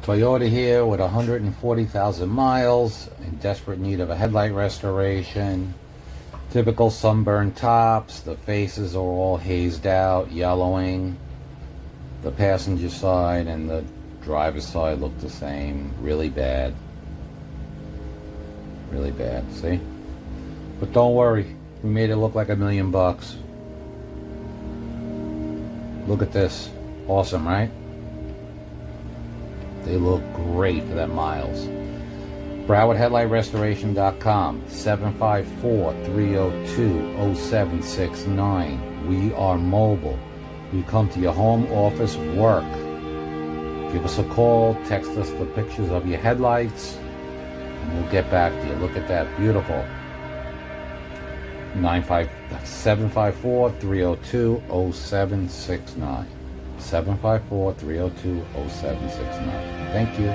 Toyota here with 140,000 miles, in desperate need of a headlight restoration. Typical sunburned tops, the faces are all hazed out, yellowing. The passenger side and the driver's side look the same. Really bad. Really bad, see? But don't worry, we made it look like $1 million. Look at this. Awesome, right? They look great for that miles. BrowardHeadlightRestoration.com, 754-302-0769. We are mobile. We come to your home, office, work. Give us a call, text us the pictures of your headlights, and we'll get back to you. Look at that, beautiful. 754-302-0769. 754-302-0769. Thank you.